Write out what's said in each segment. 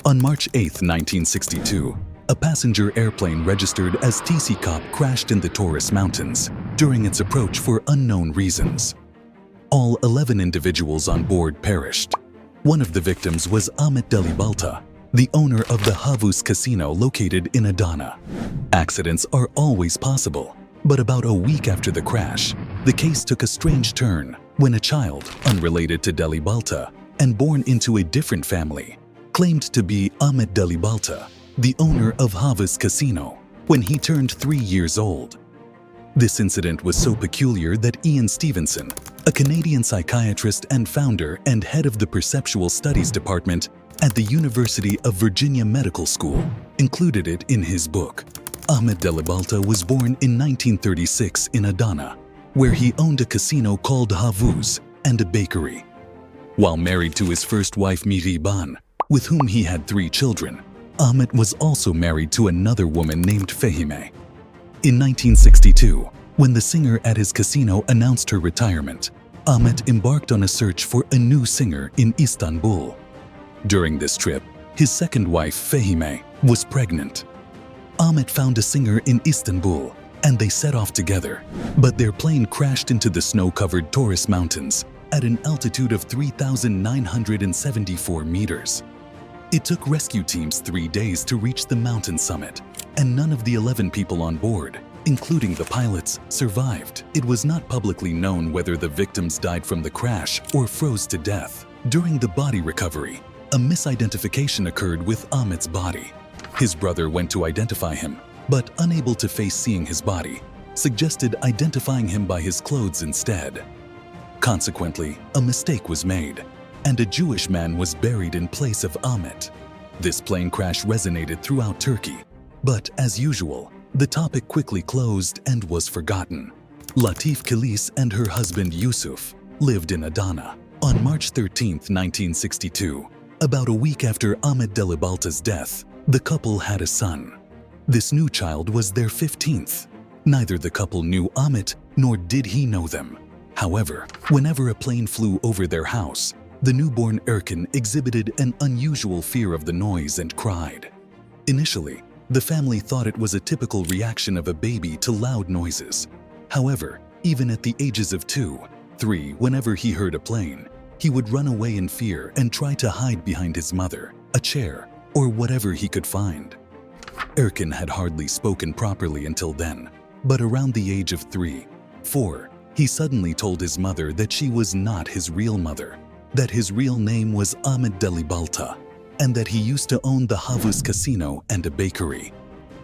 On March 8, 1962, a passenger airplane registered as TC-KOP crashed in the Taurus Mountains during its approach for unknown reasons. All 11 individuals on board perished. One of the victims was Ahmet Delibalta, the owner of the Havuz Casino located in Adana. Accidents are always possible, but about a week after the crash, the case took a strange turn when a child, unrelated to Delibalta and born into a different family, claimed to be Ahmet Delibalta, the owner of Havuz Casino, when he turned 3 years old. This incident was so peculiar that Ian Stevenson, a Canadian psychiatrist and founder and head of the Perceptual Studies Department at the University of Virginia Medical School, included it in his book. Ahmet Delibalta was born in 1936 in Adana, where he owned a casino called Havuz and a bakery. While married to his first wife Mythical, with whom he had 3 children, Ahmet was also married to another woman named Fehime. In 1962, when the singer at his casino announced her retirement, Ahmet embarked on a search for a new singer in Istanbul. During this trip, his second wife, Fehime, was pregnant. Ahmet found a singer in Istanbul, and they set off together, but their plane crashed into the snow-covered Taurus Mountains at an altitude of 3,974 meters. It took rescue teams 3 days to reach the mountain summit, and none of the 11 people on board, including the pilots, survived. It was not publicly known whether the victims died from the crash or froze to death. During the body recovery, a misidentification occurred with Ahmet's body. His brother went to identify him, but unable to face seeing his body, suggested identifying him by his clothes instead. Consequently, a mistake was made, and a Jewish man was buried in place of Ahmet. This plane crash resonated throughout Turkey, but as usual, the topic quickly closed and was forgotten. Latif Kilis and her husband Yusuf lived in Adana. On March 13, 1962, about a week after Ahmet Delibalta's death, the couple had a son. This new child was their 15th. Neither the couple knew Ahmet nor did he know them. However, whenever a plane flew over their house, the newborn Erkan exhibited an unusual fear of the noise and cried. Initially, the family thought it was a typical reaction of a baby to loud noises. However, even at the ages of 2, 3, whenever he heard a plane, he would run away in fear and try to hide behind his mother, a chair, or whatever he could find. Erkan had hardly spoken properly until then, but around the age of 3, 4, he suddenly told his mother that she was not his real mother, that his real name was Ahmet Delibalta, and that he used to own the Havuz Casino and a bakery.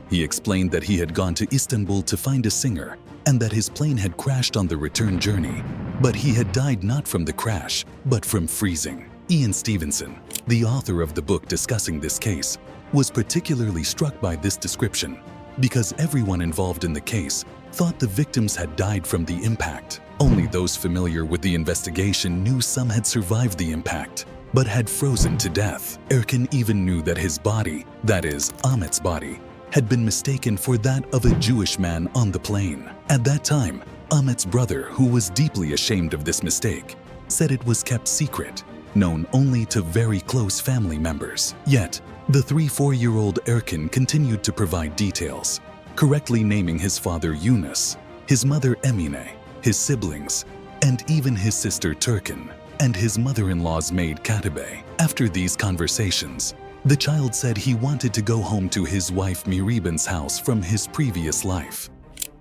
He explained that he had gone to Istanbul to find a singer and that his plane had crashed on the return journey, but he had died not from the crash, but from freezing. Ian Stevenson, the author of the book discussing this case, was particularly struck by this description because everyone involved in the case thought the victims had died from the impact. Only those familiar with the investigation knew some had survived the impact, but had frozen to death. Erkan even knew that his body, that is, Ahmet's body, had been mistaken for that of a Jewish man on the plane. At that time, Ahmet's brother, who was deeply ashamed of this mistake, said it was kept secret, known only to very close family members. Yet, the 3-4-year-old Erkan continued to provide details, correctly naming his father Yunus, his mother Emine, his siblings, and even his sister Turkan, and his mother-in-law's maid Katibe. After these conversations, the child said he wanted to go home to his wife Miriban's house from his previous life.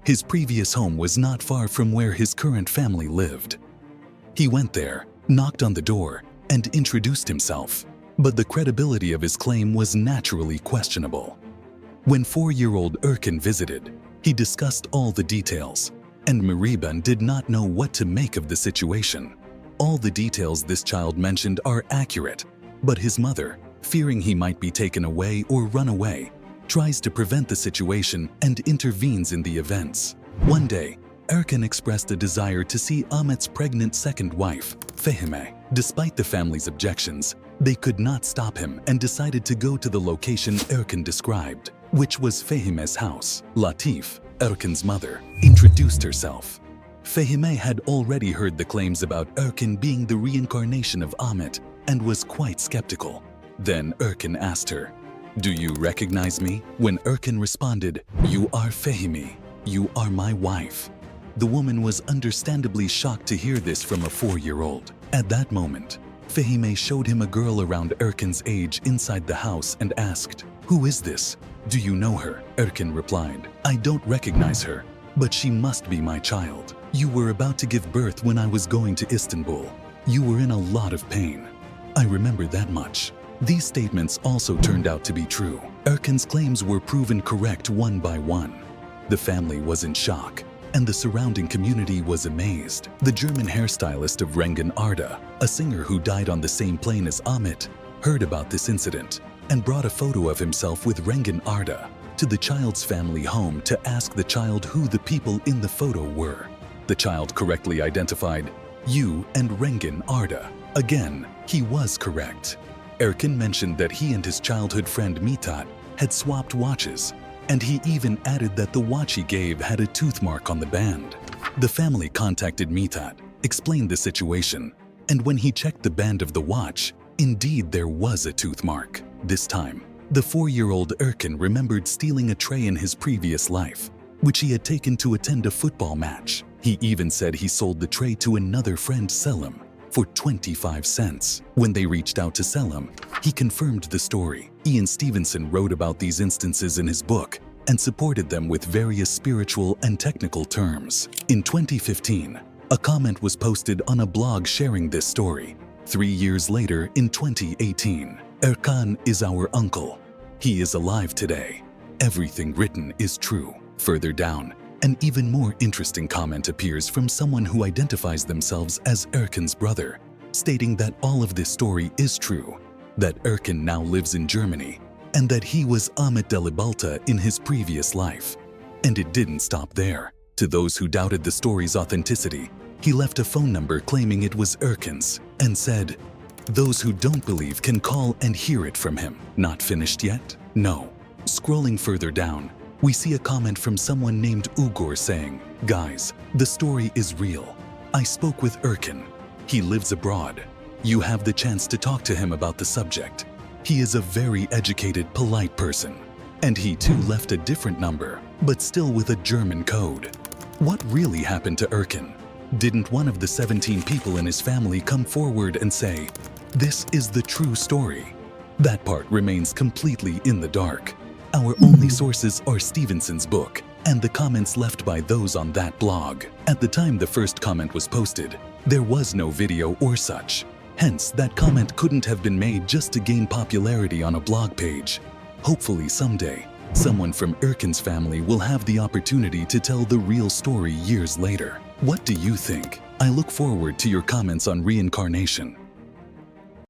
His previous home was not far from where his current family lived. He went there, knocked on the door, and introduced himself, but the credibility of his claim was naturally questionable. When 4-year-old Erkan visited, he discussed all the details, and Miriban did not know what to make of the situation. All the details this child mentioned are accurate, but his mother, fearing he might be taken away or run away, tries to prevent the situation and intervenes in the events. One day, Erkan expressed a desire to see Ahmet's pregnant second wife, Fehime. Despite the family's objections, they could not stop him and decided to go to the location Erkan described, which was Fehime's house. Latif, Erkan's mother, introduced herself. Fehime had already heard the claims about Erkan being the reincarnation of Ahmet and was quite skeptical. Then Erkan asked her, "Do you recognize me?" When Erkan responded, "You are Fehimi. You are my wife." The woman was understandably shocked to hear this from a 4-year-old. At that moment, Fehime showed him a girl around Erkan's age inside the house and asked, "Who is this? Do you know her?" Erkan replied, "I don't recognize her, but she must be my child. You were about to give birth when I was going to Istanbul. You were in a lot of pain. I remember that much." These statements also turned out to be true. Erkan's claims were proven correct one by one. The family was in shock, and the surrounding community was amazed. The German hairstylist of Rengen Arda, a singer who died on the same plane as Ahmet, heard about this incident and brought a photo of himself with Rengen Arda to the child's family home to ask the child who the people in the photo were. The child correctly identified you and Rengen Arda. Again, he was correct. Erkan mentioned that he and his childhood friend Mithat had swapped watches, and he even added that the watch he gave had a tooth mark on the band. The family contacted Mithat, explained the situation, and when he checked the band of the watch, indeed there was a tooth mark. This time, the 4-year-old Erkan remembered stealing a tray in his previous life, which he had taken to attend a football match. He even said he sold the tray to another friend, Selim, for 25 cents. When they reached out to Selim, he confirmed the story. Ian Stevenson wrote about these instances in his book and supported them with various spiritual and technical terms. In 2015, a comment was posted on a blog sharing this story. 3 years later, in 2018, Erkan is our uncle. He is alive today. Everything written is true. Further down, an even more interesting comment appears from someone who identifies themselves as Erkan's brother, stating that all of this story is true, that Erkan now lives in Germany, and that he was Ahmet Delibalta in his previous life. And it didn't stop there. To those who doubted the story's authenticity, he left a phone number claiming it was Erkan's and said, "Those who don't believe can call and hear it from him." Not finished yet? No. Scrolling further down, we see a comment from someone named Ugor saying, "Guys, the story is real. I spoke with Erkan. He lives abroad. You have the chance to talk to him about the subject. He is a very educated, polite person. And he too left a different number, but still with a German code." What really happened to Erkan? Didn't one of the 17 people in his family come forward and say, "This is the true story"? That part remains completely in the dark. Our only sources are Stevenson's book and the comments left by those on that blog. At the time the first comment was posted, there was no video or such. Hence, that comment couldn't have been made just to gain popularity on a blog page. Hopefully someday, someone from Erkan's family will have the opportunity to tell the real story years later. What do you think? I look forward to your comments on reincarnation.